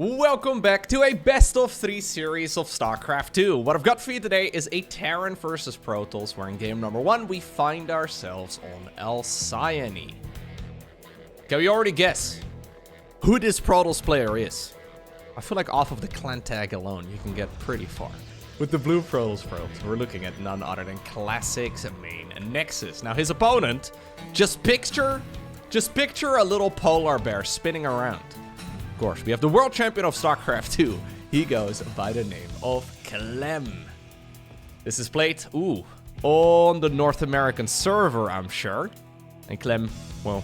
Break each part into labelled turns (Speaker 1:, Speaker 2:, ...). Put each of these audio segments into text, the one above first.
Speaker 1: Welcome back to a best of 3 series of StarCraft 2. What I've got for you today is a Terran versus Protoss, where in game number 1 we find ourselves on Alcyone. Can we already guess who this Protoss player is? I feel like off of the clan tag alone you can get pretty far. With the blue Protoss probes, we're looking at none other than Classic's main Nexus. Now his opponent, just picture a little polar bear spinning around. Of course, we have the world champion of StarCraft 2. He goes by the name of Clem. This is played, on the North American server, I'm sure. And Clem, well,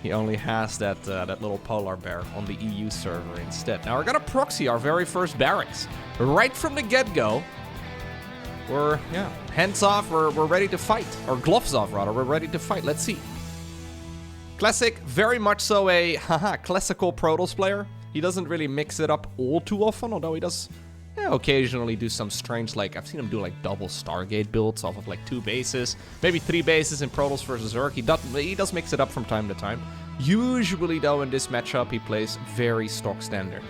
Speaker 1: he only has that little polar bear on the EU server instead. Now we're gonna proxy our very first barracks. Right from the get-go, we're, hands off, we're ready to fight. Or gloves off, rather, we're ready to fight. Let's see. Classic, very much so a classical Protoss player. He doesn't really mix it up all too often, although he does occasionally do some strange, like, I've seen him do like double Stargate builds off of like 2 bases, maybe 3 bases in Protoss versus Zerg. He does mix it up from time to time. Usually though in this matchup he plays very stock standard.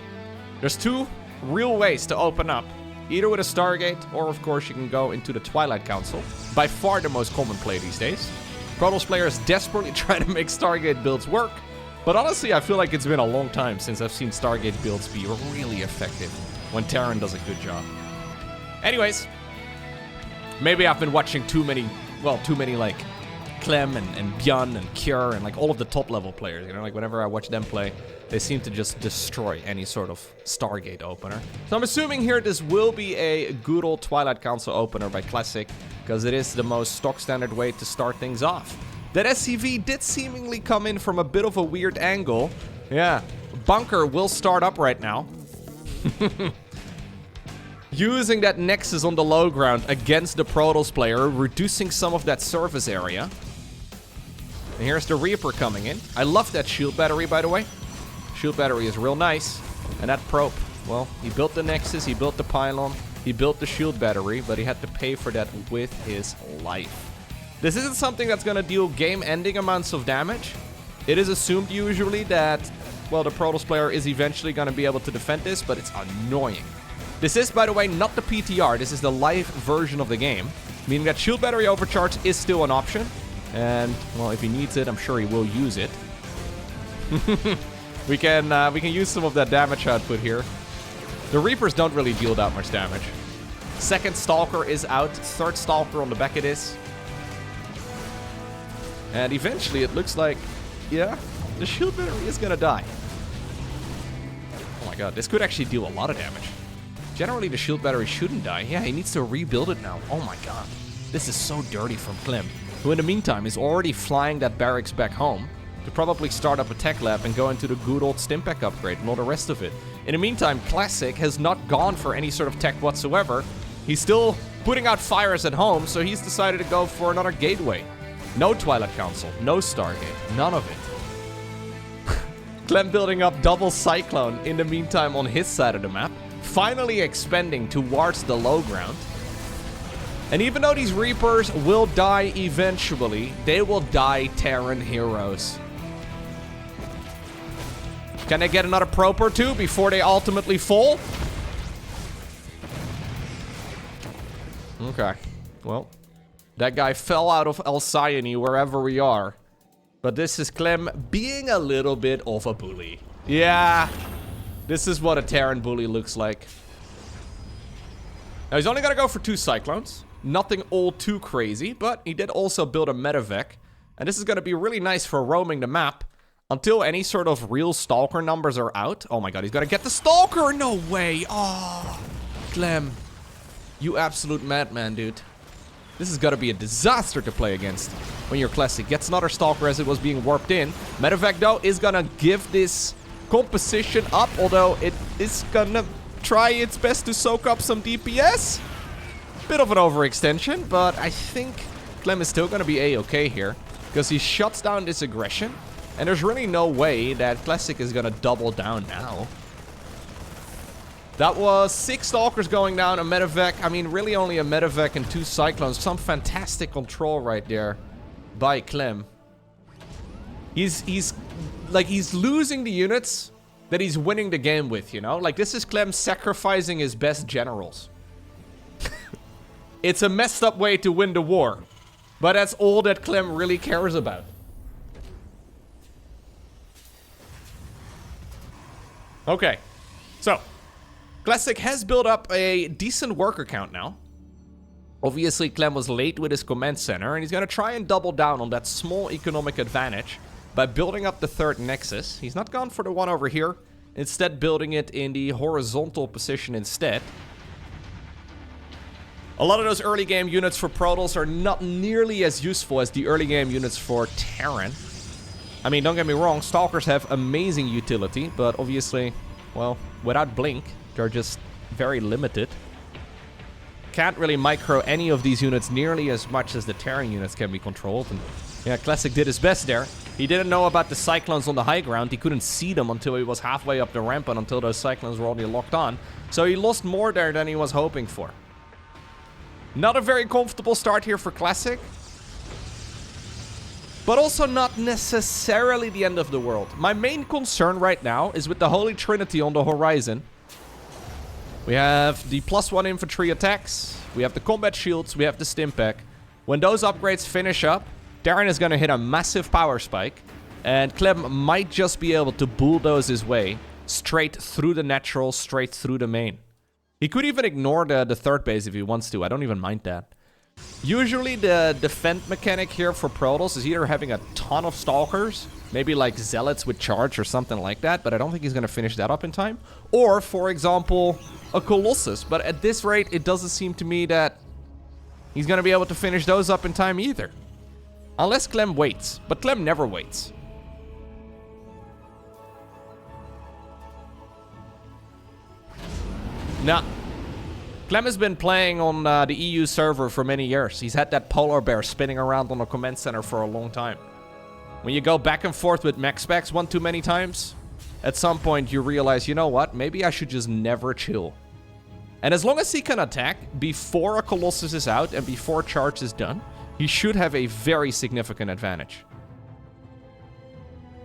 Speaker 1: There's 2 real ways to open up, either with a Stargate or of course you can go into the Twilight Council, by far the most common play these days. Protoss players desperately try to make Stargate builds work, but honestly I feel like it's been a long time since I've seen Stargate builds be really effective when Terran does a good job. Anyways, maybe I've been watching too many like Clem and Björn and Kjör and like all of the top level players, you know, like whenever I watch them play, they seem to just destroy any sort of Stargate opener. So I'm assuming here this will be a good old Twilight Council opener by Classic, because it is the most stock standard way to start things off. That SCV did seemingly come in from a bit of a weird angle. Yeah, bunker will start up right now. Using that Nexus on the low ground against the Protoss player, reducing some of that surface area. And here's the Reaper coming in. I love that shield battery, by the way. Shield battery is real nice. And that probe, well, he built the Nexus, he built the pylon, he built the shield battery, but he had to pay for that with his life. This isn't something that's gonna deal game-ending amounts of damage. It is assumed usually that, well, the Protoss player is eventually gonna be able to defend this, but it's annoying. This is, by the way, not the PTR. This is the live version of the game, meaning that shield battery overcharge is still an option. And, well, if he needs it, I'm sure he will use it. we can use some of that damage output here. The Reapers don't really deal that much damage. Second Stalker is out. Third Stalker on the back of this. And eventually it looks like, the shield battery is gonna die. Oh my god, this could actually deal a lot of damage. Generally the shield battery shouldn't die. Yeah, he needs to rebuild it now. Oh my god. This is so dirty from Clem, who in the meantime is already flying that barracks back home to probably start up a tech lab and go into the good old Stimpack upgrade and all the rest of it. In the meantime, Classic has not gone for any sort of tech whatsoever. He's still putting out fires at home, so he's decided to go for another gateway. No Twilight Council, no Stargate, none of it. Clem building up double Cyclone in the meantime on his side of the map, finally expanding towards the low ground. And even though these Reapers will die eventually, they will die Terran heroes. Can they get another probe or 2 before they ultimately fall? Okay, well, that guy fell out of Alcyone wherever we are. But this is Clem being a little bit of a bully. Yeah, this is what a Terran bully looks like. Now he's only gonna go for 2 Cyclones. Nothing all too crazy, but he did also build a medevac. And this is gonna be really nice for roaming the map until any sort of real Stalker numbers are out. Oh my god, he's gonna get the Stalker! No way! Oh, Clem. You absolute madman, dude. This is gonna be a disaster to play against when your Classic gets another Stalker as it was being warped in. Medevac, though, is gonna give this composition up, although it is gonna try its best to soak up some DPS. Bit of an overextension, but I think Clem is still gonna be A-okay here, because he shuts down this aggression, and there's really no way that Classic is gonna double down now. That was 6 Stalkers going down, a medevac. I mean, really only a medevac and 2 Cyclones. Some fantastic control right there by Clem. He's losing the units that he's winning the game with, you know? Like, this is Clem sacrificing his best generals. It's a messed up way to win the war. But that's all that Clem really cares about. Okay. So, Classic has built up a decent worker count now. Obviously, Clem was late with his command center, and he's going to try and double down on that small economic advantage by building up the third nexus. He's not gone for the one over here, instead building it in the horizontal position instead. A lot of those early game units for Protoss are not nearly as useful as the early game units for Terran. I mean, don't get me wrong, Stalkers have amazing utility, but obviously, well, without Blink, they're just very limited. Can't really micro any of these units nearly as much as the Terran units can be controlled. And yeah, Classic did his best there. He didn't know about the Cyclones on the high ground. He couldn't see them until he was halfway up the ramp and until those Cyclones were already locked on. So he lost more there than he was hoping for. Not a very comfortable start here for Classic. But also not necessarily the end of the world. My main concern right now is with the Holy Trinity on the horizon. We have the +1 infantry attacks. We have the combat shields. We have the Stimpak. When those upgrades finish up, Terran is going to hit a massive power spike. And Clem might just be able to bulldoze his way straight through the natural, straight through the main. He could even ignore the third base if he wants to. I don't even mind that. Usually the defend mechanic here for Protoss is either having a ton of Stalkers, maybe like Zealots with charge or something like that, but I don't think he's going to finish that up in time. Or, for example, a Colossus. But at this rate, it doesn't seem to me that he's going to be able to finish those up in time either. Unless Clem waits. But Clem never waits. Now, Clem has been playing on the EU server for many years. He's had that polar bear spinning around on the command center for a long time. When you go back and forth with mech specs one too many times, at some point you realize, you know what, maybe I should just never chill. And as long as he can attack before a Colossus is out and before charge is done, he should have a very significant advantage.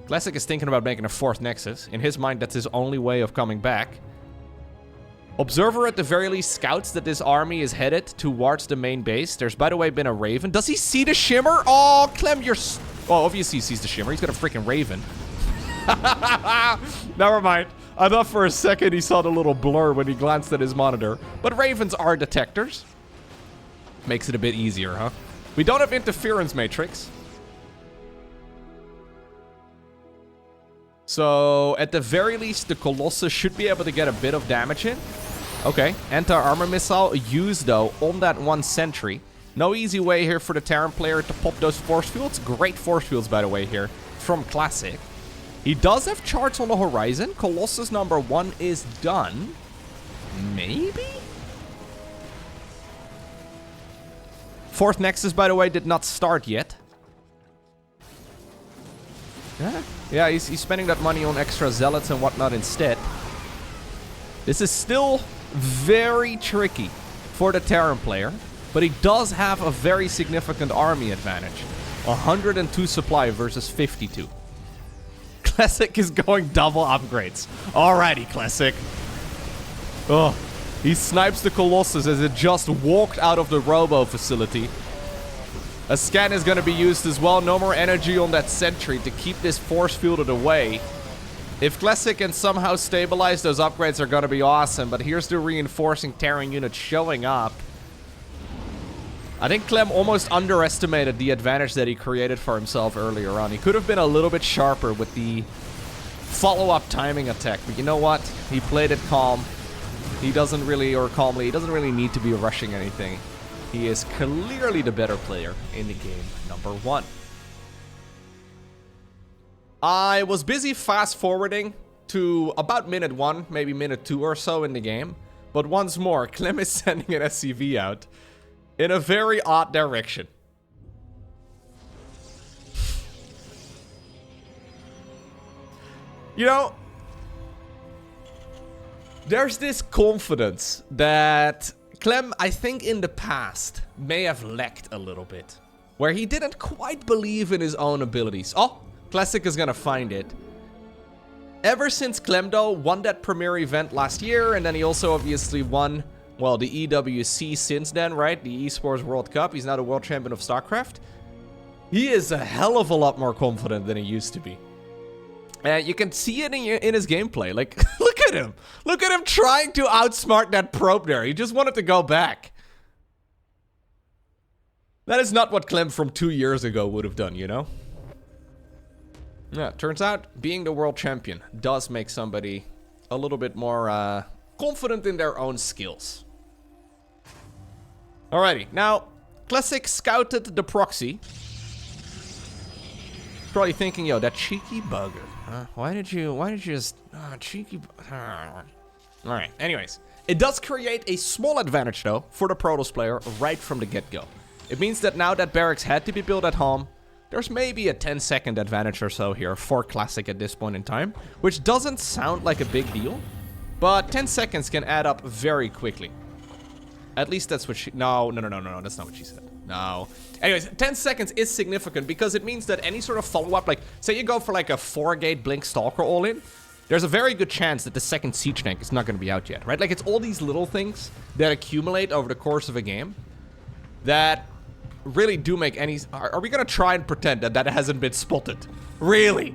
Speaker 1: Classic is thinking about making a fourth Nexus. In his mind, that's his only way of coming back. Observer at the very least scouts that this army is headed towards the main base. There's, by the way, been a Raven. Does he see the Shimmer? Oh, Clem, you're... Oh, obviously he sees the Shimmer. He's got a freaking Raven. Never mind. I thought for a second he saw the little blur when he glanced at his monitor. But Ravens are detectors. Makes it a bit easier, huh? We don't have interference matrix. So, at the very least, the Colossus should be able to get a bit of damage in. Okay, anti-armor missile used, though, on that one sentry. No easy way here for the Terran player to pop those force fields. Great force fields, by the way, here from Classic. He does have charts on the horizon. Colossus number 1 is done. Maybe? Fourth Nexus, by the way, did not start yet. Yeah, he's spending that money on extra Zealots and whatnot instead. This is still very tricky for the Terran player, but he does have a very significant army advantage. 102 supply versus 52. Classic is going double upgrades. Alrighty, Classic. Oh, he snipes the Colossus as it just walked out of the Robo facility. A scan is going to be used as well. No more energy on that sentry to keep this force fielded away. If Classic can somehow stabilize, those upgrades are going to be awesome. But here's the reinforcing Terran unit showing up. I think Clem almost underestimated the advantage that he created for himself earlier on. He could have been a little bit sharper with the follow-up timing attack. But you know what? He played it calm. He doesn't really, or calmly, he doesn't really need to be rushing anything. He is clearly the better player in the game number 1. I was busy fast-forwarding to about minute 1, maybe minute 2 or so in the game. But once more, Clem is sending an SCV out in a very odd direction. You know, there's this confidence that Clem, I think in the past, may have lacked a little bit. Where he didn't quite believe in his own abilities. Oh, Classic is gonna find it. Ever since Clem, though, won that premier event last year, and then he also obviously won, well, the EWC since then, right? The Esports World Cup. He's now the world champion of StarCraft. He is a hell of a lot more confident than he used to be. And you can see it in his gameplay. Like, look at him. Look at him trying to outsmart that probe there. He just wanted to go back. That is not what Clem from 2 years ago would have done, you know? Yeah, turns out being the world champion does make somebody a little bit more confident in their own skills. Alrighty, now, Classic scouted the proxy. Probably thinking, yo, that cheeky bugger. Why did you just... cheeky... Alright, anyways. It does create a small advantage, though, for the Protoss player right from the get-go. It means that now that barracks had to be built at home, there's maybe a 10-second advantage or so here for Classic at this point in time, which doesn't sound like a big deal, but 10 seconds can add up very quickly. At least that's what she... No, that's not what she said. No. Anyways, 10 seconds is significant because it means that any sort of follow-up, like, say you go for like a 4-gate Blink Stalker all-in, there's a very good chance that the second siege tank is not going to be out yet, right? Like, it's all these little things that accumulate over the course of a game that really do make any... Are we going to try and pretend that that hasn't been spotted? Really?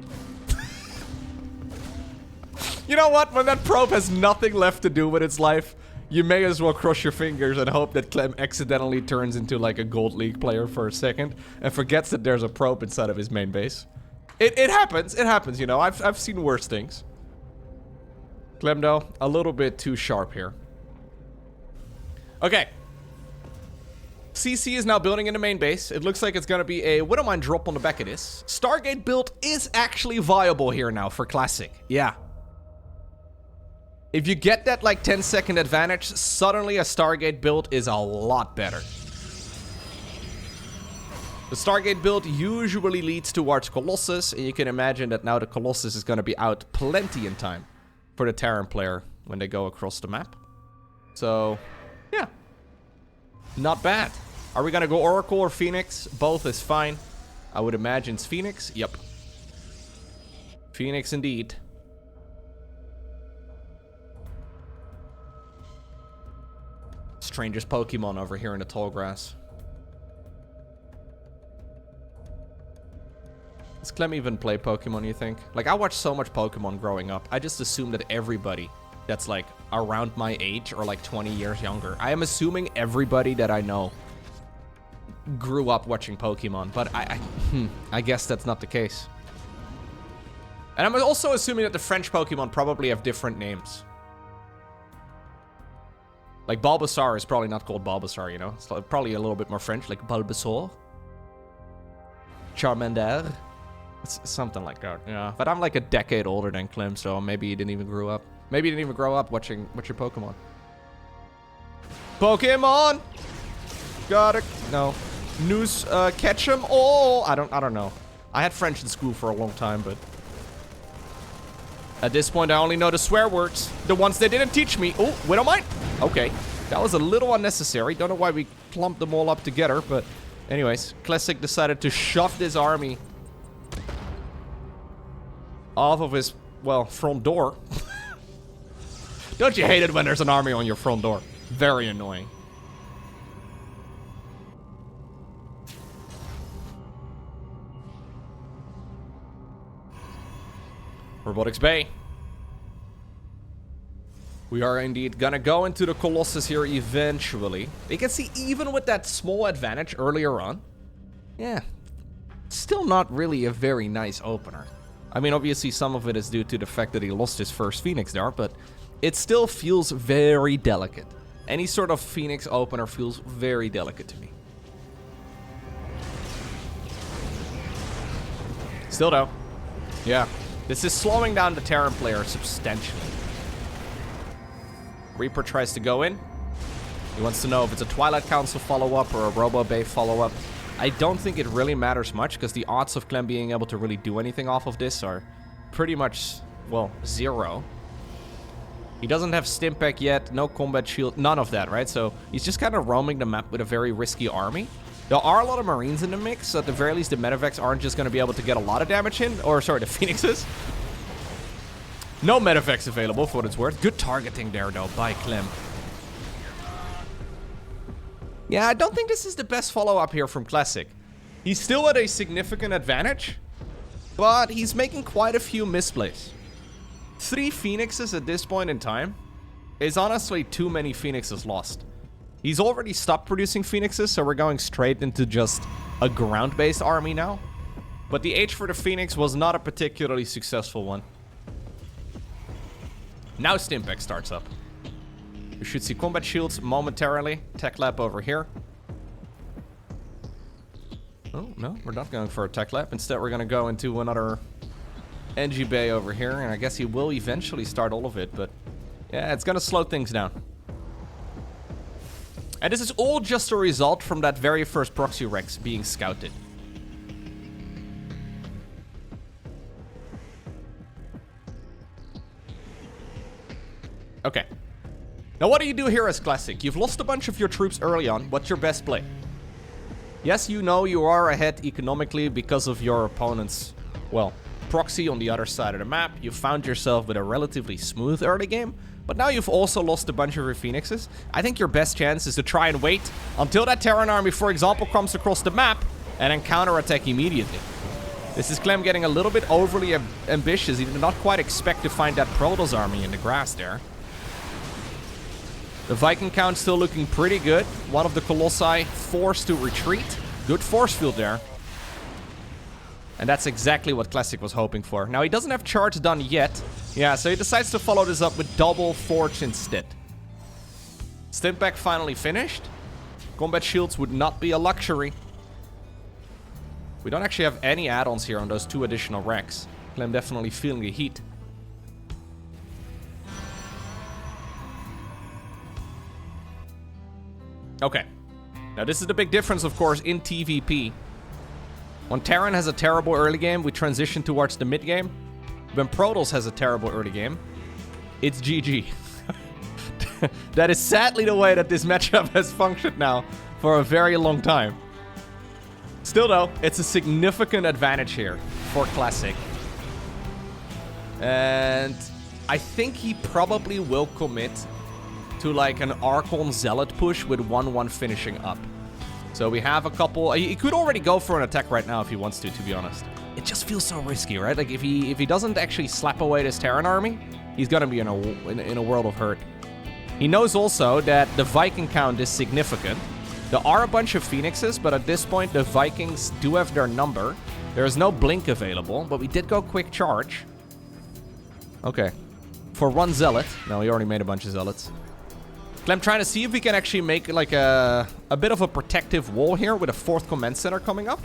Speaker 1: You know what? When that probe has nothing left to do with its life, you may as well cross your fingers and hope that Clem accidentally turns into like a Gold League player for a second and forgets that there's a probe inside of his main base. It happens. It happens, you know. I've seen worse things. Clem, though, a little bit too sharp here. Okay. CC is now building in the main base. It looks like it's going to be a Widowmine drop on the back of this. Stargate build is actually viable here now for Classic. Yeah. If you get that like 10-second advantage, suddenly a Stargate build is a lot better. The Stargate build usually leads towards Colossus, and you can imagine that now the Colossus is going to be out plenty in time for the Terran player when they go across the map. So, yeah. Not bad. Are we going to go Oracle or Phoenix? Both is fine. I would imagine it's Phoenix. Yep. Phoenix indeed. Strangest Pokemon over here in the tall grass. Does Clem even play Pokemon, you think? Like, I watched so much Pokemon growing up. I just assumed that everybody that's, like, around my age or, like, 20 years younger. I am assuming everybody that I know grew up watching Pokemon. But I guess that's not the case. And I'm also assuming that the French Pokemon probably have different names. Like, Bulbasaur is probably not called Bulbasaur, you know? It's probably a little bit more French, like Bulbasaur. Charmander. It's something like that, yeah. But I'm like a decade older than Clem, so maybe he didn't even grow up. Maybe he didn't even grow up watching Pokemon. Pokemon! Got it. No. News, catch 'em all! I don't know. I had French in school for a long time, but... At this point, I only know the swear words. The ones they didn't teach me. Oh, Widowmine? Okay. That was a little unnecessary. Don't know why we clumped them all up together, but... Anyways, Classic decided to shove this army off of his, well, front door. Don't you hate it when there's an army on your front door? Very annoying. Robotics Bay. We are indeed gonna go into the Colossus here eventually. You can see even with that small advantage earlier on, yeah, still not really a very nice opener. I mean, obviously some of it is due to the fact that he lost his first Phoenix there, but it still feels very delicate. Any sort of Phoenix opener feels very delicate to me. Still though, yeah, this is slowing down the Terran player substantially. Reaper tries to go in. He wants to know if it's a Twilight Council follow-up or a Robo Bay follow-up. I don't think it really matters much, because the odds of Clem being able to really do anything off of this are pretty much, well, 0. He doesn't have Stimpack yet, no combat shield, none of that, right? So he's just kind of roaming the map with a very risky army. There are a lot of Marines in the mix, so at the very least the Medivacs aren't just going to be able to get a lot of damage in, or sorry, the Phoenixes. No medevac's available for what it's worth. Good targeting there, though, by Clem. Yeah, I don't think this is the best follow-up here from Classic. He's still at a significant advantage, but he's making quite a few misplays. 3 Phoenixes at this point in time is honestly too many Phoenixes lost. He's already stopped producing Phoenixes, so we're going straight into just a ground-based army now. But the H for the Phoenix was not a particularly successful one. Now Stimpack starts up. We should see combat shields momentarily. Tech lab over here. Oh, no, we're not going for a tech lab. Instead, we're going to go into another NG bay over here. And I guess he will eventually start all of it. But yeah, it's going to slow things down. And this is all just a result from that very first proxy Rex being scouted. Okay. Now what do you do here as Classic? You've lost a bunch of your troops early on. What's your best play? Yes, you know you are ahead economically because of your opponent's, well, proxy on the other side of the map. You found yourself with a relatively smooth early game, but now you've also lost a bunch of your Phoenixes. I think your best chance is to try and wait until that Terran army, for example, comes across the map and then counterattack immediately. This is Clem getting a little bit overly ambitious. He did not quite expect to find that Protoss army in the grass there. The Viking count still looking pretty good. One of the Colossi forced to retreat. Good force field there. And that's exactly what Classic was hoping for. Now, he doesn't have charge done yet. Yeah, so he decides to follow this up with double forge instead. Stimpack finally finished. Combat shields would not be a luxury. We don't actually have any add-ons here on those 2 additional racks. Clem definitely feeling the heat. Okay. Now this is the big difference, of course, in TVP. When Terran has a terrible early game, we transition towards the mid game. When Protoss has a terrible early game, it's GG. That is sadly the way that this matchup has functioned now for a very long time. Still though, it's a significant advantage here for Classic. And I think he probably will commit to like an Archon Zealot push with 1-1 finishing up. So we have a couple. He could already go for an attack right now if he wants to be honest. It just feels so risky, right? Like if he doesn't actually slap away this Terran army, he's gonna be in a world of hurt. He knows also that the Viking count is significant. There are a bunch of Phoenixes, but at this point the Vikings do have their number. There is no blink available, but we did go quick charge. Okay. For 1 Zealot. No, he already made a bunch of Zealots. Clem trying to see if we can actually make like a bit of a protective wall here with a 4th command center coming up.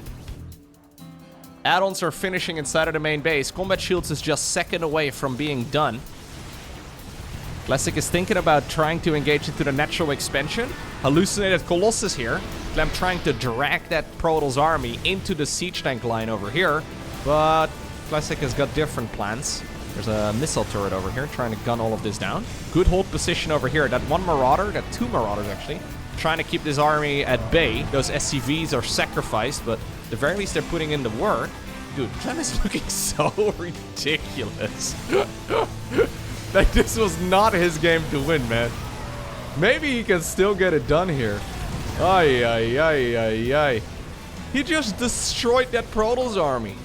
Speaker 1: Add-ons are finishing inside of the main base. Combat shields is just second away from being done. Classic is thinking about trying to engage into the natural expansion. Hallucinated Colossus here. Clem trying to drag that Protoss army into the siege tank line over here. But Classic has got different plans. There's a missile turret over here trying to gun all of this down. Good hold position over here. That 1 Marauder, that 2 Marauders actually, trying to keep this army at bay. Those SCVs are sacrificed, but at the very least they're putting in the work. Dude, Clem is looking so ridiculous. Like this was not his game to win, man. Maybe he can still get it done here. Ay, ay, ay, ay, ay. He just destroyed that Protoss army.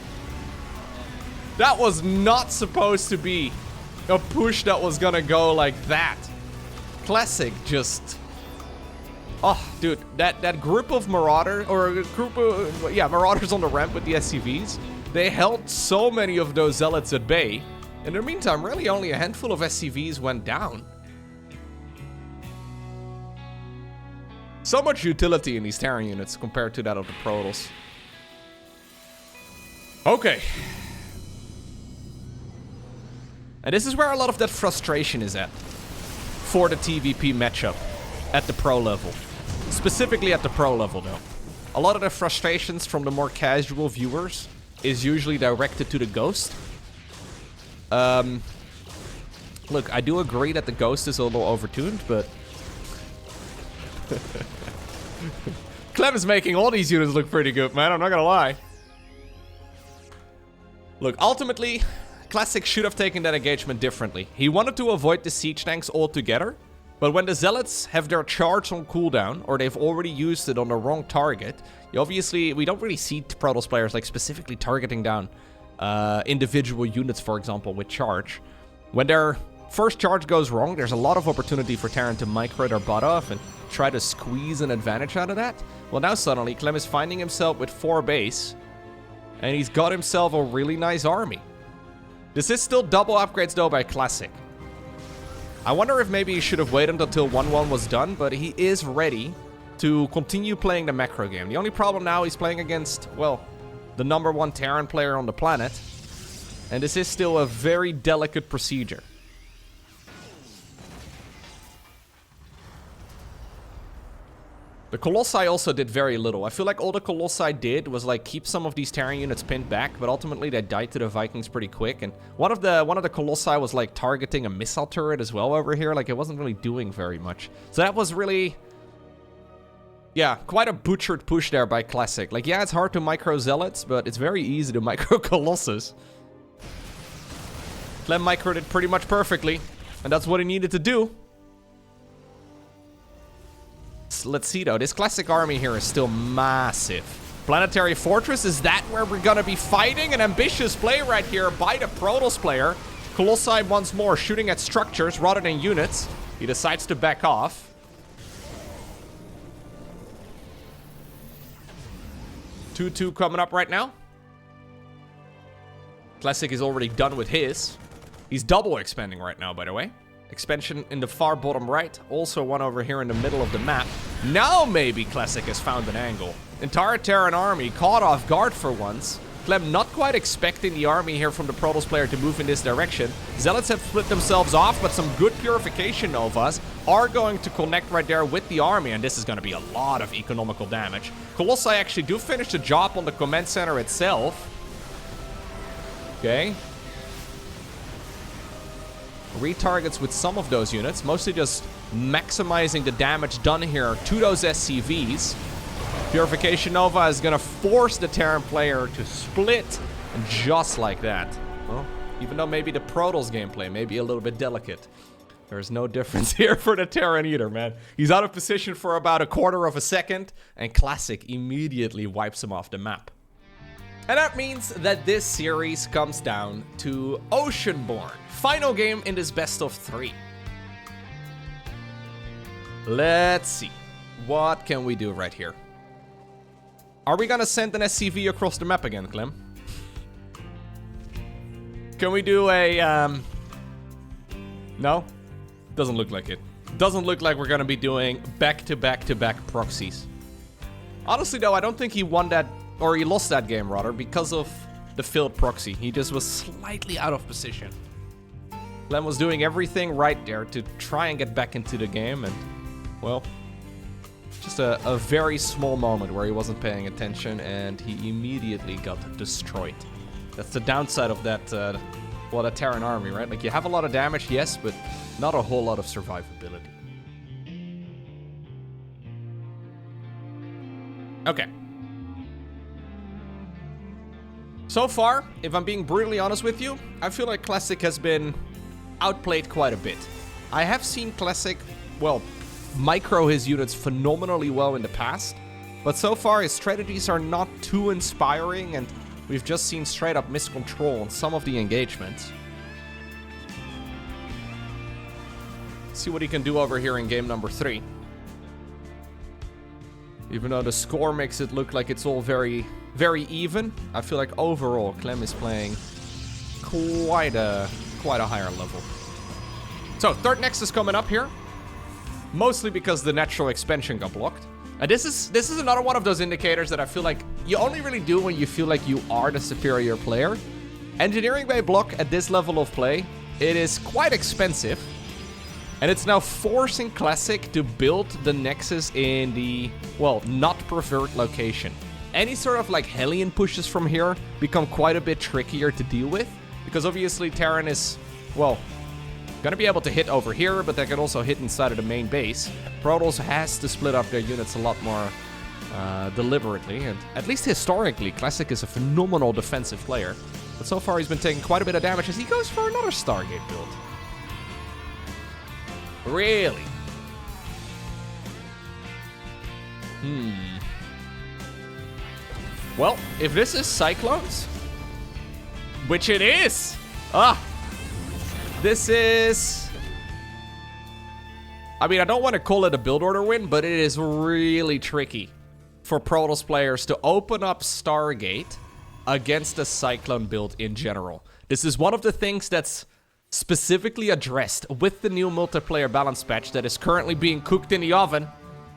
Speaker 1: That was not supposed to be a push that was gonna go like that. Classic just... Oh, dude, that group of Marauders, or a group of, yeah, Marauders on the ramp with the SCVs, they held so many of those Zealots at bay. In the meantime, really only a handful of SCVs went down. So much utility in these Terran units compared to that of the Protoss. Okay. And this is where a lot of that frustration is at for the TVP matchup at the pro level. Specifically at the pro level, though. A lot of the frustrations from the more casual viewers is usually directed to the Ghost. Look, I do agree that the Ghost is a little overtuned, but... Clem is making all these units look pretty good, man. I'm not gonna lie. Look, ultimately... Classic should have taken that engagement differently. He wanted to avoid the siege tanks altogether, but when the Zealots have their charge on cooldown, or they've already used it on the wrong target, we don't really see Protoss players like specifically targeting down individual units, for example, with charge. When their first charge goes wrong, there's a lot of opportunity for Terran to micro their butt off and try to squeeze an advantage out of that. Well, now suddenly Clem is finding himself with 4 base, and he's got himself a really nice army. This is still double upgrades though by Classic. I wonder if maybe he should have waited until 1-1 was done, but he is ready to continue playing the macro game. The only problem now, he's playing against, well, the #1 Terran player on the planet, and this is still a very delicate procedure. The Colossi also did very little. I feel like all the Colossi did was like keep some of these Terran units pinned back, but ultimately they died to the Vikings pretty quick. And one of the Colossi was like targeting a missile turret as well over here. Like it wasn't really doing very much. So that was really, yeah, quite a butchered push there by Classic. Like, yeah, it's hard to micro Zealots, but it's very easy to micro Colossus. Clem microed it pretty much perfectly, and that's what he needed to do. Let's see though, this Classic army here is still massive. Planetary Fortress, is that where we're gonna be fighting? An ambitious play right here by the Protoss player. Colossi once more shooting at structures rather than units. He decides to back off. Two coming up right now. Classic is already done with his. He's double expanding right now, by the way. Expansion in the far bottom right. Also one over here in the middle of the map. Now maybe Classic has found an angle. Entire Terran army caught off guard for once. Clem not quite expecting the army here from the Protoss player to move in this direction. Zealots have split themselves off, but some good purification novas are going to connect right there with the army, and this is going to be a lot of economical damage. Colossi actually do finish the job on the command center itself. Okay. Retargets with some of those units, mostly just maximizing the damage done here to those SCVs. Purification Nova is gonna force the Terran player to split, and just like that. Well, even though maybe the Protoss gameplay may be a little bit delicate, there's no difference here for the Terran either, man. He's out of position for about a quarter of a second, and Classic immediately wipes him off the map. And that means that this series comes down to Oceanborn. Final game in this best of 3. Let's see. What can we do right here? Are we gonna send an SCV across the map again, Clem? Can we do a, No? Doesn't look like it. Doesn't look like we're gonna be doing back-to-back-to-back proxies. Honestly, though, I don't think he won that, or he lost that game, rather, because of the failed proxy. He just was slightly out of position. Clem was doing everything right there to try and get back into the game, and, well, just a very small moment where he wasn't paying attention, and he immediately got destroyed. That's the downside of that, well, the Terran army, right? Like, you have a lot of damage, yes, but not a whole lot of survivability. Okay. So far, if I'm being brutally honest with you, I feel like Classic has been outplayed quite a bit. I have seen Classic, well, micro his units phenomenally well in the past, but so far his strategies are not too inspiring, and we've just seen straight up miscontrol on some of the engagements. Let's see what he can do over here in game number 3. Even though the score makes it look like it's all very, very even, I feel like overall Clem is playing quite a higher level. So, third Nexus coming up here. Mostly because the natural expansion got blocked. And this is another one of those indicators that I feel like you only really do when you feel like you are the superior player. Engineering Bay block at this level of play, it is quite expensive. And it's now forcing Classic to build the Nexus in the, well, not preferred location. Any sort of like Hellion pushes from here become quite a bit trickier to deal with. Because obviously Terran is, well, gonna be able to hit over here, but they can also hit inside of the main base. Protoss has to split up their units a lot more deliberately, and at least historically, Classic is a phenomenal defensive player. But so far he's been taking quite a bit of damage as he goes for another Stargate build. Really? Well, if this is Cyclones, which it is, this is, I mean, I don't want to call it a build order win, but it is really tricky for Protoss players to open up Stargate against a Cyclone build in general. This is one of the things that's specifically addressed with the new multiplayer balance patch that is currently being cooked in the oven.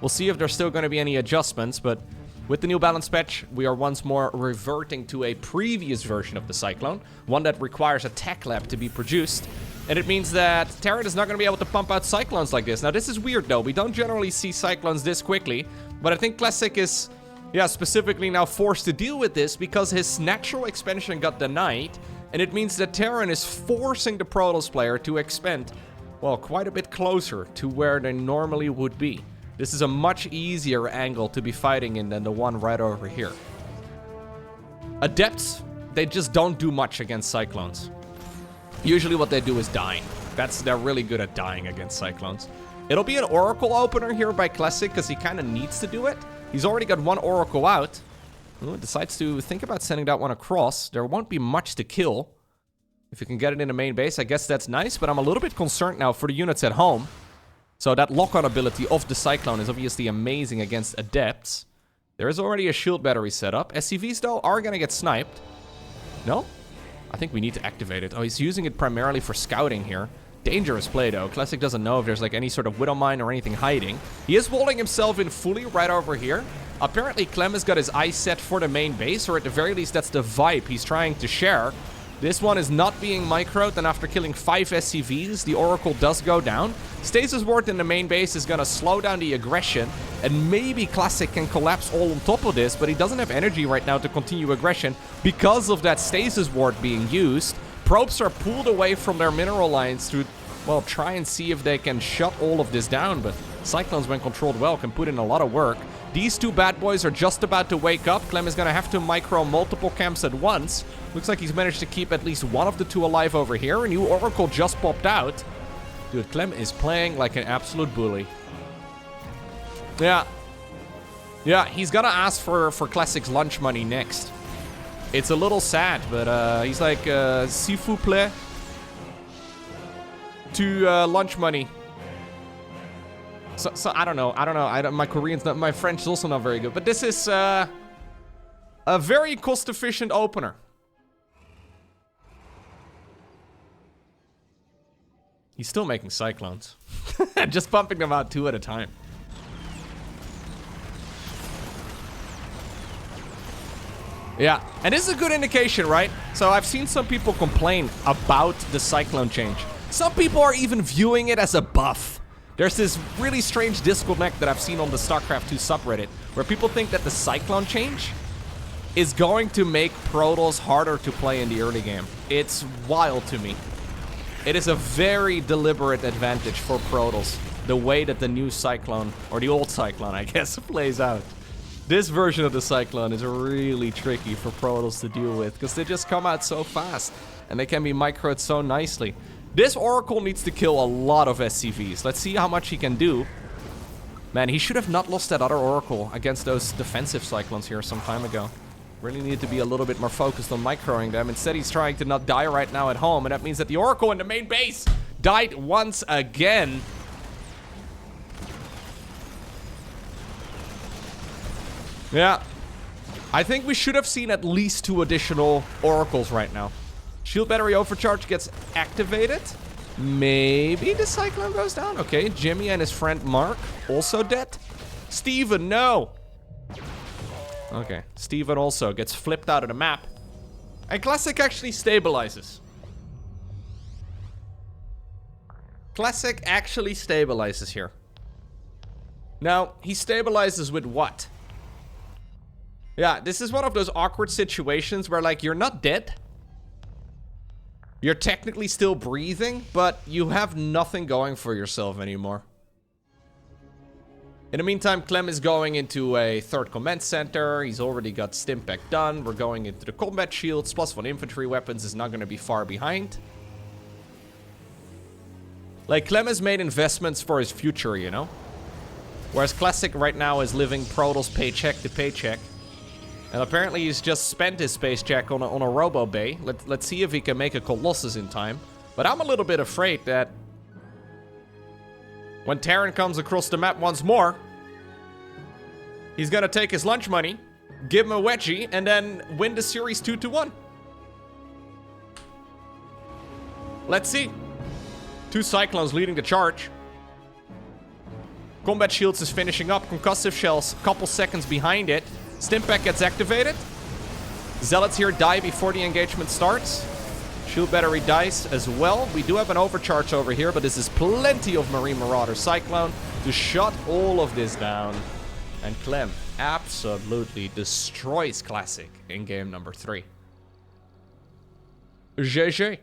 Speaker 1: We'll see if there's still going to be any adjustments, but with the new balance patch, we are once more reverting to a previous version of the Cyclone, one that requires a tech lab to be produced. And it means that Terran is not going to be able to pump out Cyclones like this. Now, this is weird, though. We don't generally see Cyclones this quickly, but I think Classic is, specifically now forced to deal with this because his natural expansion got denied, and it means that Terran is forcing the Protoss player to expand, well, quite a bit closer to where they normally would be. This is a much easier angle to be fighting in than the one right over here. Adepts, they just don't do much against Cyclones. Usually what they do is dying. They're really good at dying against Cyclones. It'll be an Oracle opener here by Classic because he kind of needs to do it. He's already got one Oracle out. Ooh, decides to think about sending that one across. There won't be much to kill. If you can get it in the main base, I guess that's nice, but I'm a little bit concerned now for the units at home. So that lock-on ability of the Cyclone is obviously amazing against Adepts. There is already a shield battery set up. SCVs, though, are going to get sniped. No? I think we need to activate it. Oh, he's using it primarily for scouting here. Dangerous play, though. Classic doesn't know if there's, like, any sort of Widow Mine or anything hiding. He is holding himself in fully right over here. Apparently, Clem has got his eyes set for the main base, or at the very least, that's the vibe he's trying to share. This one is not being microed, and after killing 5 SCVs, the Oracle does go down. Stasis Ward in the main base is going to slow down the aggression, and maybe Classic can collapse all on top of this, but he doesn't have energy right now to continue aggression because of that Stasis Ward being used. Probes are pulled away from their mineral lines to, well, try and see if they can shut all of this down, but Cyclones, when controlled well, can put in a lot of work. These two bad boys are just about to wake up. Clem is going to have to micro multiple camps at once. Looks like he's managed to keep at least one of the two alive over here. A new Oracle just popped out. Dude, Clem is playing like an absolute bully. Yeah, he's going to ask for Classic's lunch money next. It's a little sad, but he's like, s'il vous plaît, to lunch money. So I don't know. My Korean's not, my French is also not very good. But this is a very cost-efficient opener. He's still making Cyclones. Just pumping them out 2 at a time. Yeah, and this is a good indication, right? So I've seen some people complain about the Cyclone change. Some people are even viewing it as a buff. There's this really strange disconnect that I've seen on the StarCraft 2 subreddit, where people think that the Cyclone change is going to make Protoss harder to play in the early game. It's wild to me. It is a very deliberate advantage for Protoss, the way that the new Cyclone, or the old Cyclone, I guess, plays out. This version of the Cyclone is really tricky for Protoss to deal with, because they just come out so fast, and they can be microed so nicely. This Oracle needs to kill a lot of SCVs. Let's see how much he can do. Man, he should have not lost that other Oracle against those defensive Cyclones here some time ago. Really needed to be a little bit more focused on microing them. Instead, he's trying to not die right now at home, and that means that the Oracle in the main base died once again. Yeah. I think we should have seen at least 2 additional Oracles right now. Shield battery overcharge gets activated. Maybe the Cyclone goes down. Okay, Jimmy and his friend Mark also dead. Steven, no. Okay, Steven also gets flipped out of the map. And Classic actually stabilizes. Classic actually stabilizes here. Now, he stabilizes with what? Yeah, this is one of those awkward situations where, like, you're not dead. You're technically still breathing, but you have nothing going for yourself anymore. In the meantime, Clem is going into a third command center. He's already got Stimpack done. We're going into the combat shields. +1 infantry weapons is not going to be far behind. Like, Clem has made investments for his future, you know? Whereas Classic right now is living Protoss paycheck to paycheck. And apparently he's just spent his space check on a Robo Bay. Let's see if he can make a Colossus in time. But I'm a little bit afraid that when Terran comes across the map once more, he's gonna take his lunch money, give him a wedgie, and then win the series 2-1. Let's see. 2 Cyclones leading the charge. Combat Shields is finishing up. Concussive Shells a couple seconds behind it. Stimpack gets activated. Zealots here die before the engagement starts. Shield Battery dies as well. We do have an overcharge over here, but this is plenty of Marine Marauder Cyclone to shut all of this down. And Clem absolutely destroys Classic in game number 3. GG.